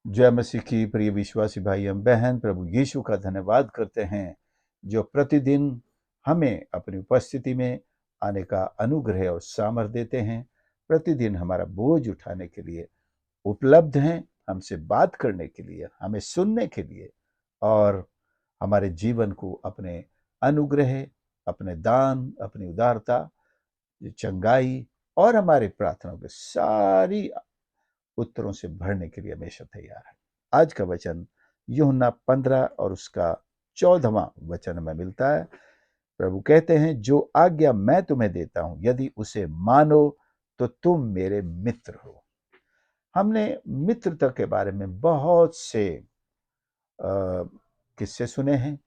जय मसीह की प्रिय विश्वासी भाई एवं बहन, प्रभु यीशु का धन्यवाद करते हैं जो प्रतिदिन हमें अपनी उपस्थिति में आने का अनुग्रह और सामर्थ्य देते हैं। प्रतिदिन हमारा बोझ उठाने के लिए उपलब्ध हैं, हमसे बात करने के लिए, हमें सुनने के लिए और हमारे जीवन को अपने अनुग्रह, अपने दान, अपनी उदारता, चंगाई और हमारी प्रार्थनाओं के सारी उत्तरों से भरने के लिए हमेशा तैयार है। आज का वचन यूहन्ना 15 और उसका 14वां वचन में मिलता है। प्रभु कहते हैं, जो आज्ञा मैं तुम्हें देता हूं, यदि उसे मानो तो तुम मेरे मित्र हो। हमने मित्रता के बारे में बहुत से किस्से सुने हैं।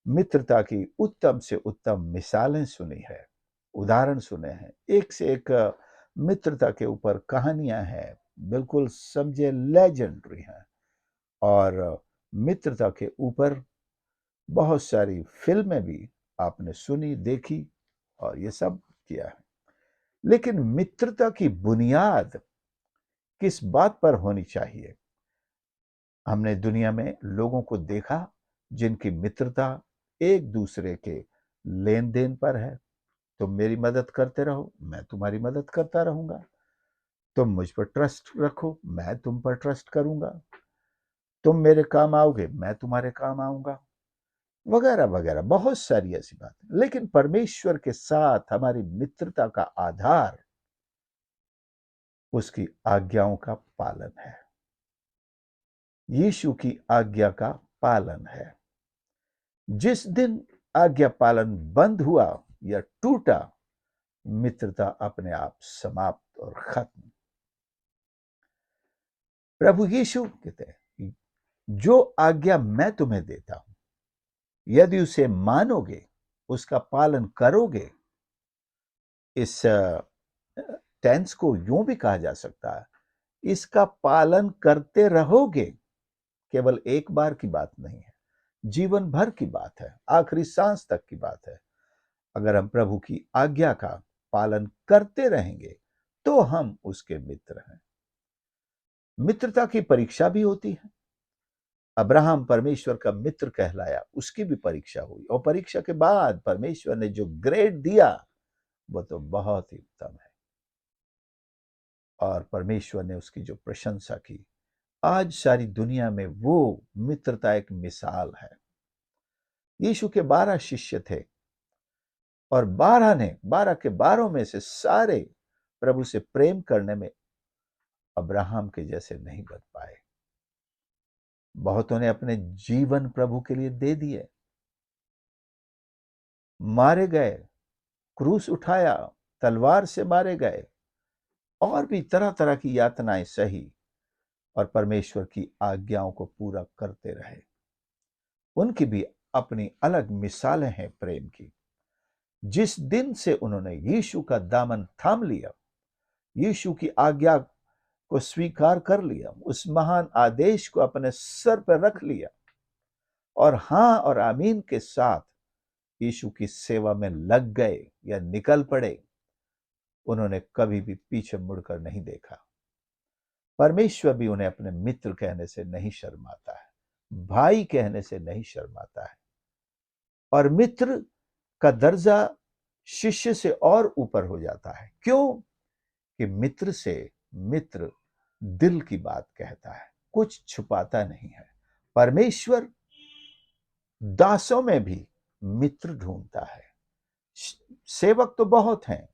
मित्रता की उत्तम से उत्तम मिसालें सुनी है, उदाहरण सुने हैं। एक से एक मित्रता के ऊपर कहानियां हैं, बिल्कुल समझे लेजेंडरी हैं। और मित्रता के ऊपर बहुत सारी फिल्में भी आपने सुनी, देखी और ये सब किया है। लेकिन मित्रता की बुनियाद किस बात पर होनी चाहिए? हमने दुनिया में लोगों को देखा जिनकी मित्रता एक दूसरे के लेन देन पर है। तुम मेरी मदद करते रहो, मैं तुम्हारी मदद करता रहूंगा। तुम मुझ पर ट्रस्ट रखो, मैं तुम पर ट्रस्ट करूंगा। तुम मेरे काम आओगे, मैं तुम्हारे काम आऊंगा, वगैरह वगैरह, बहुत सारी ऐसी बातें। लेकिन परमेश्वर के साथ हमारी मित्रता का आधार उसकी आज्ञाओं का पालन है, यीशु की आज्ञा का पालन है। जिस दिन आज्ञा पालन बंद हुआ या टूटा, मित्रता अपने आप समाप्त और खत्म। प्रभु यीशु कहते हैं, जो आज्ञा मैं तुम्हें देता हूं, यदि उसे मानोगे, उसका पालन करोगे। इस टेंस को यूं भी कहा जा सकता है, इसका पालन करते रहोगे। केवल एक बार की बात नहीं है, जीवन भर की बात है, आखिरी सांस तक की बात है। अगर हम प्रभु की आज्ञा का पालन करते रहेंगे तो हम उसके मित्र हैं। मित्रता की परीक्षा भी होती है। अब्राहम परमेश्वर का मित्र कहलाया, उसकी भी परीक्षा हुई और परीक्षा के बाद परमेश्वर ने जो ग्रेड दिया वो तो बहुत ही उत्तम है और परमेश्वर ने उसकी जो प्रशंसा की, आज सारी दुनिया में वो मित्रता एक मिसाल है। यीशु के 12 शिष्य थे और 12 के 12 में से सारे प्रभु से प्रेम करने में अब्राहम के जैसे नहीं बन पाए। बहुतों ने अपने जीवन प्रभु के लिए दे दिए, मारे गए, क्रूस उठाया, तलवार से मारे गए और भी तरह तरह की यातनाएं सही और परमेश्वर की आज्ञाओं को पूरा करते रहे। उनकी भी अपनी अलग मिसालें हैं प्रेम की। जिस दिन से उन्होंने यीशु का दामन थाम लिया, यीशु की आज्ञा को स्वीकार कर लिया, उस महान आदेश को अपने सर पर रख लिया और हां और आमीन के साथ यीशु की सेवा में लग गए या निकल पड़े, उन्होंने कभी भी पीछे मुड़कर नहीं देखा। परमेश्वर भी उन्हें अपने मित्र कहने से नहीं शर्माता है, भाई कहने से नहीं शर्माता है। और मित्र का दर्जा शिष्य से और ऊपर हो जाता है। क्यों? कि मित्र से मित्र दिल की बात कहता है, कुछ छुपाता नहीं है। परमेश्वर दासों में भी मित्र ढूंढता है। सेवक तो बहुत हैं,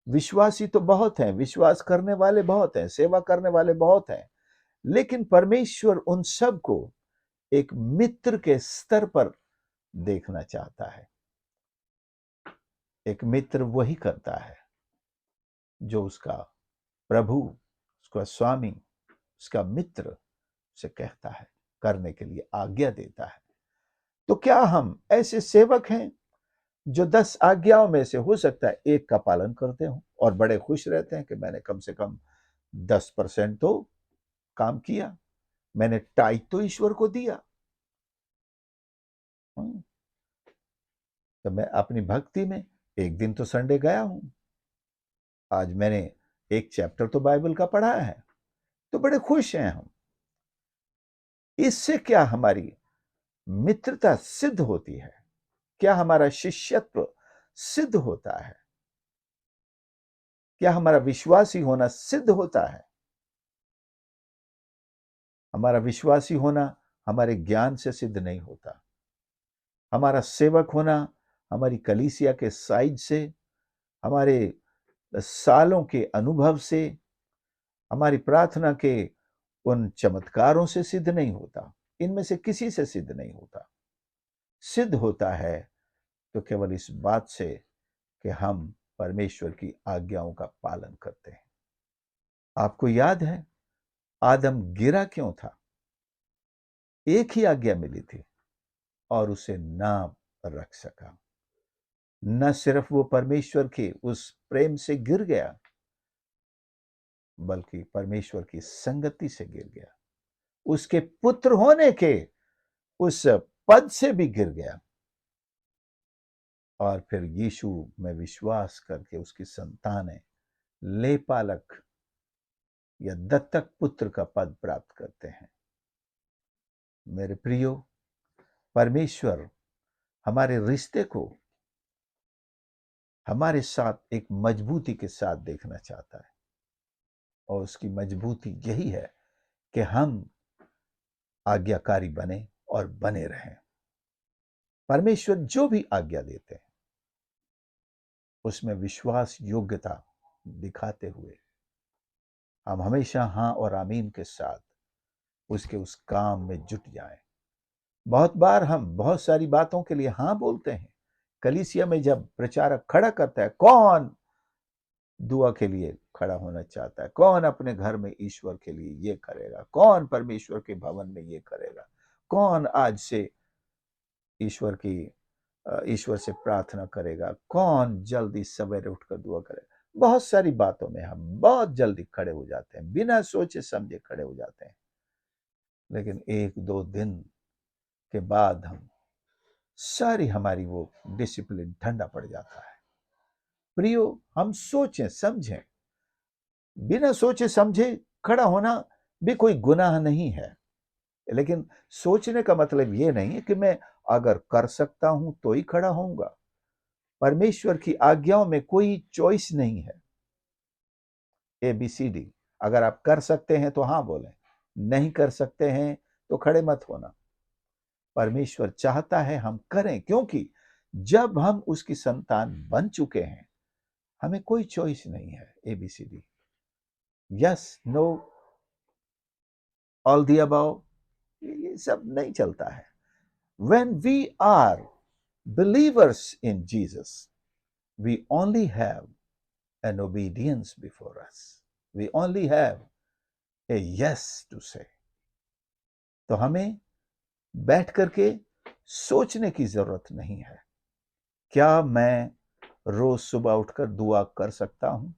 विश्वासी तो बहुत हैं, विश्वास करने वाले बहुत हैं, सेवा करने वाले बहुत हैं, लेकिन परमेश्वर उन सबको एक मित्र के स्तर पर देखना चाहता है। एक मित्र वही करता है जो उसका प्रभु, उसका स्वामी, उसका मित्र से कहता है, करने के लिए आज्ञा देता है। तो क्या हम ऐसे सेवक हैं जो 10 आज्ञाओं में से हो सकता है एक का पालन करते हो और बड़े खुश रहते हैं कि मैंने कम से कम 10% तो काम किया, मैंने टाइट तो ईश्वर को दिया। तो मैं अपनी भक्ति में एक दिन तो संडे गया हूं, आज मैंने एक चैप्टर तो बाइबल का पढ़ा है, तो बड़े खुश हैं हम। इससे क्या हमारी मित्रता सिद्ध होती है, क्या हमारा शिष्यत्व सिद्ध होता है, क्या हमारा विश्वासी होना सिद्ध होता है। हमारा विश्वासी होना हमारे ज्ञान से सिद्ध नहीं होता। हमारा सेवक होना हमारी कलीसिया के साइज से, हमारे सालों के अनुभव से, हमारी प्रार्थना के उन चमत्कारों से सिद्ध नहीं होता। इनमें से किसी से सिद्ध नहीं होता। सिद्ध होता है तो केवल इस बात से कि हम परमेश्वर की आज्ञाओं का पालन करते हैं। आपको याद है आदम गिरा क्यों था? एक ही आज्ञा मिली थी और उसे नाम रख सका। न सिर्फ वो परमेश्वर के उस प्रेम से गिर गया, बल्कि परमेश्वर की संगति से गिर गया, उसके पुत्र होने के उस पद से भी गिर गया, और फिर यीशु में विश्वास करके उसकी संतानें लेपालक या दत्तक पुत्र का पद प्राप्त करते हैं। मेरे प्रियो, परमेश्वर हमारे रिश्ते को हमारे साथ एक मजबूती के साथ देखना चाहता है, और उसकी मजबूती यही है कि हम आज्ञाकारी बने और बने रहें। परमेश्वर जो भी आज्ञा देते हैं उसमें विश्वास योग्यता दिखाते हुए हम हमेशा हाँ और आमीन के साथ उसके उस काम में जुट जाएं। बहुत बार हम बहुत सारी बातों के लिए हाँ बोलते हैं। कलीसिया में जब प्रचारक खड़ा करता है, कौन दुआ के लिए खड़ा होना चाहता है, कौन अपने घर में ईश्वर के लिए ये करेगा, कौन परमेश्वर के भवन में ये करेगा, कौन आज से ईश्वर से प्रार्थना करेगा, कौन जल्दी सवेरे उठकर दुआ करेगा। बहुत सारी बातों में हम बहुत जल्दी खड़े हो जाते हैं, बिना सोचे समझे खड़े हो जाते हैं, लेकिन एक दो दिन के बाद सारी हमारी वो डिसिप्लिन ठंडा पड़ जाता है। प्रियो, हम सोचें समझें, बिना सोचे समझे खड़ा होना भी कोई गुनाह नहीं है, लेकिन सोचने का मतलब ये नहीं है कि मैं अगर कर सकता हूं तो ही खड़ा होऊंगा। परमेश्वर की आज्ञाओं में कोई चॉइस नहीं है, ABCD। अगर आप कर सकते हैं तो हाँ बोलें, नहीं कर सकते हैं तो खड़े मत होना। परमेश्वर चाहता है हम करें, क्योंकि जब हम उसकी संतान बन चुके हैं हमें कोई चॉइस नहीं है। ABCD, yes, no, all the above, ये सब नहीं चलता है। When we are believers in Jesus, we only have an obedience before us. We only have a yes to say. तो हमें बैठ करके सोचने की जरूरत नहीं है, क्या मैं रोज सुबह उठकर दुआ कर सकता हूं?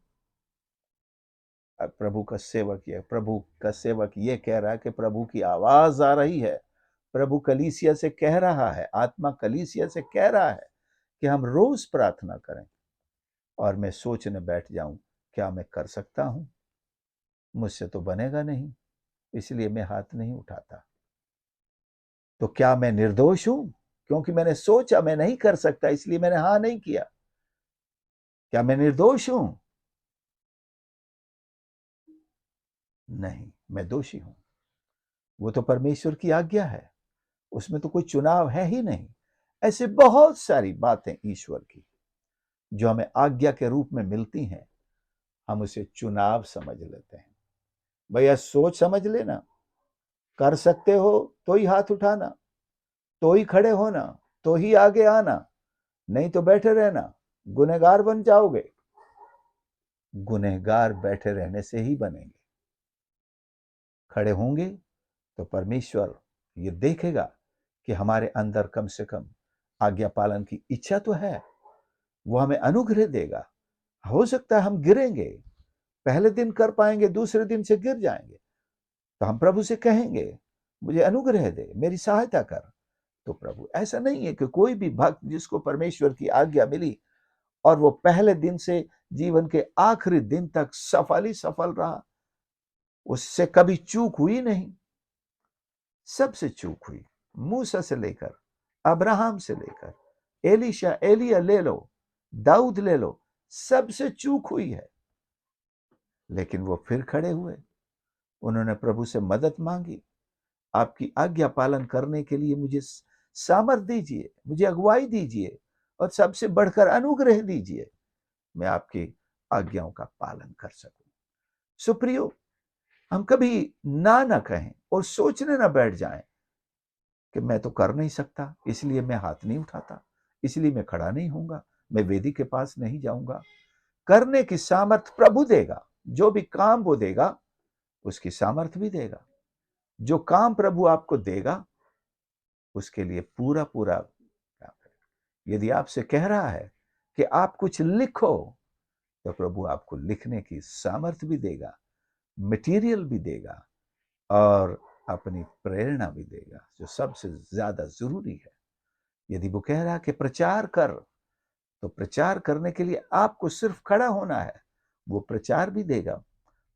प्रभु का सेवक ये कह रहा है कि प्रभु की आवाज आ रही है, प्रभु कलीसिया से कह रहा है, आत्मा कलीसिया से कह रहा है कि हम रोज प्रार्थना करें, और मैं सोचने बैठ जाऊं क्या मैं कर सकता हूं? मुझसे तो बनेगा नहीं, इसलिए मैं हाथ नहीं उठाता। तो क्या मैं निर्दोष हूं क्योंकि मैंने सोचा मैं नहीं कर सकता इसलिए मैंने हाँ नहीं किया? क्या मैं निर्दोष हूं? नहीं, मैं दोषी हूं। वो तो परमेश्वर की आज्ञा है, उसमें तो कोई चुनाव है ही नहीं। ऐसे बहुत सारी बातें ईश्वर की जो हमें आज्ञा के रूप में मिलती हैं, हम उसे चुनाव समझ लेते हैं। भैया सोच समझ लेना, कर सकते हो तो ही हाथ उठाना, तो ही खड़े होना, तो ही आगे आना, नहीं तो बैठे रहना, गुनहगार बन जाओगे। गुनहगार बैठे रहने से ही बनेंगे। खड़े होंगे तो परमेश्वर ये देखेगा कि हमारे अंदर कम से कम आज्ञा पालन की इच्छा तो है, वो हमें अनुग्रह देगा। हो सकता है हम गिरेंगे, पहले दिन कर पाएंगे, दूसरे दिन से गिर जाएंगे, तो हम प्रभु से कहेंगे मुझे अनुग्रह दे, मेरी सहायता कर। तो प्रभु, ऐसा नहीं है कि कोई भी भक्त जिसको परमेश्वर की आज्ञा मिली और वो पहले दिन से जीवन के आखिरी दिन तक सफल ही सफल रहा, उससे कभी चूक हुई नहीं। सबसे चूक हुई। मूसा से लेकर, अब्राहम से लेकर, एलिशा, एलिया ले लो, दाऊद ले लो, सबसे चूक हुई है। लेकिन वो फिर खड़े हुए, उन्होंने प्रभु से मदद मांगी, आपकी आज्ञा पालन करने के लिए मुझे सामर्थ दीजिए, मुझे अगुवाई दीजिए, और सबसे बढ़कर अनुग्रह दीजिए, मैं आपकी आज्ञाओं का पालन कर सकूं। सुप्रियो, हम कभी ना कहें और सोचने ना बैठ जाएं कि मैं तो कर नहीं सकता, इसलिए मैं हाथ नहीं उठाता, इसलिए मैं खड़ा नहीं होऊंगा, मैं वेदी के पास नहीं जाऊंगा। करने की सामर्थ प्रभु देगा। जो भी काम वो देगा, उसकी सामर्थ भी देगा। जो काम प्रभु आपको देगा, उसके लिए पूरा पूरा काम करें। यदि आपसे कह रहा है कि आप कुछ लिखो, तो प्रभु आपको लिखने की सामर्थ भी देगा, मटेरियल भी देगा, और अपनी प्रेरणा भी देगा, जो सबसे ज्यादा जरूरी है। यदि वो कह रहा है कि प्रचार कर, तो प्रचार करने के लिए आपको सिर्फ खड़ा होना है, वो प्रचार भी देगा,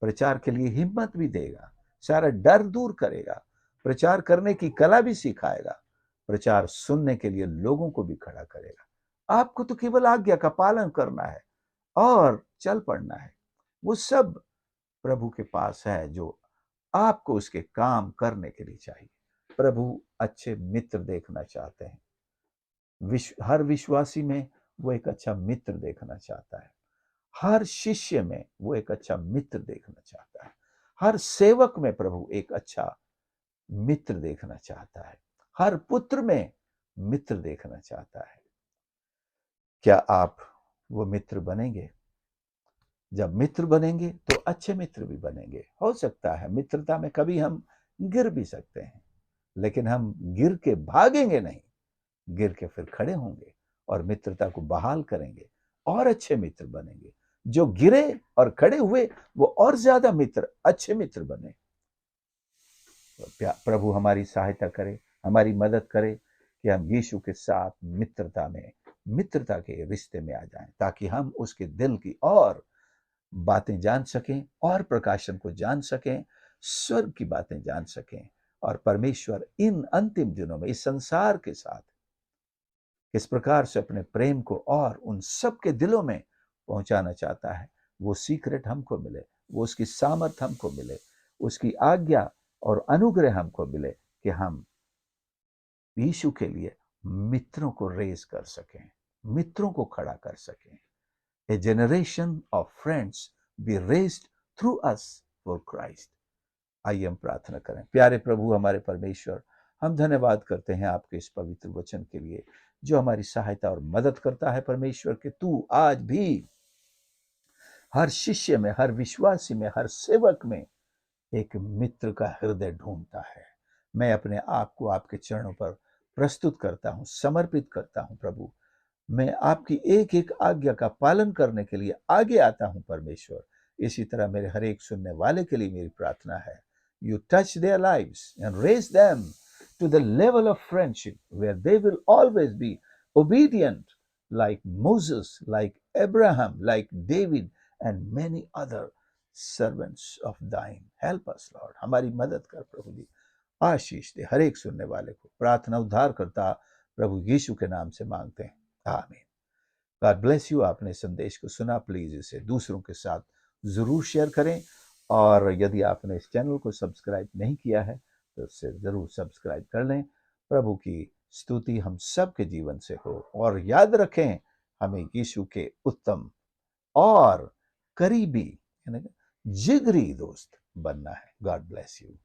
प्रचार के लिए हिम्मत भी देगा, सारा डर दूर करेगा, प्रचार करने की कला भी सिखाएगा, प्रचार सुनने के लिए लोगों को भी खड़ा करेगा। आपको तो केवल आज्ञा का पालन करना है और चल पड़ना है। वो सब प्रभु के पास है जो आपको उसके काम करने के लिए चाहिए। प्रभु अच्छे मित्र देखना चाहते हैं। हर विश्वासी में वो एक अच्छा मित्र देखना चाहता है। हर शिष्य में वो एक अच्छा मित्र देखना चाहता है। हर सेवक में प्रभु एक अच्छा मित्र देखना चाहता है। हर पुत्र में मित्र देखना चाहता है। क्या आप वो मित्र बनेंगे? जब मित्र बनेंगे तो अच्छे मित्र भी बनेंगे। हो सकता है मित्रता में कभी हम गिर भी सकते हैं, लेकिन हम गिर के भागेंगे नहीं, गिर के फिर खड़े होंगे और मित्रता को बहाल करेंगे और अच्छे मित्र बनेंगे। जो गिरे और खड़े हुए, वो और ज्यादा मित्र, अच्छे मित्र बने। तो प्रभु हमारी सहायता करे, हमारी मदद करे कि हम यीशु के साथ मित्रता के रिश्ते में आ जाएं, ताकि हम उसके दिल की और बातें जान सकें और प्रकाशन को जान सकें, स्वर्ग की बातें जान सकें, और परमेश्वर इन अंतिम दिनों में इस संसार के साथ किस प्रकार से अपने प्रेम को और उन सब के दिलों में पहुंचाना चाहता है, वो सीक्रेट हमको मिले, वो उसकी सामर्थ हमको मिले, उसकी आज्ञा और अनुग्रह हमको मिले कि हम यीशु के लिए मित्रों को रेज कर सकें, मित्रों को खड़ा कर सकें। A generation of friends be raised through us for Christ. आइए हम प्रार्थना करें। प्यारे प्रभु, हमारे परमेश्वर, हम धन्यवाद करते हैं आपके इस पवित्र वचन के लिए, जो हमारी सहायता और मदद करता है। परमेश्वर कि तू आज भी हर शिष्य में, हर विश्वासी में, हर सेवक में एक मित्र का हृदय ढूंढता है। मैं अपने आप को आपके चरणों पर प्रस्तुत करता हूँ, समर्पित करता हूँ प्रभु। मैं आपकी एक एक आज्ञा का पालन करने के लिए आगे आता हूं परमेश्वर। इसी तरह मेरे हर एक सुनने वाले के लिए मेरी प्रार्थना है, you touch their lives and raise them to the level of friendship where they will always be obedient like Moses, like Abraham, like David and many other servants of thine. Help us Lord, हमारी मदद कर प्रभु जी। आशीष दे हर एक सुनने वाले को। प्रार्थना उद्धार करता प्रभु यीशु के नाम से मांगते हैं, आमीन। God bless you. आपने संदेश को सुना, प्लीज इसे दूसरों के साथ जरूर शेयर करें, और यदि आपने इस चैनल को सब्सक्राइब नहीं किया है तो इसे जरूर सब्सक्राइब कर लें। प्रभु की स्तुति हम सब के जीवन से हो, और याद रखें हमें यीशु के उत्तम और करीबी, जिगरी दोस्त बनना है। God bless you.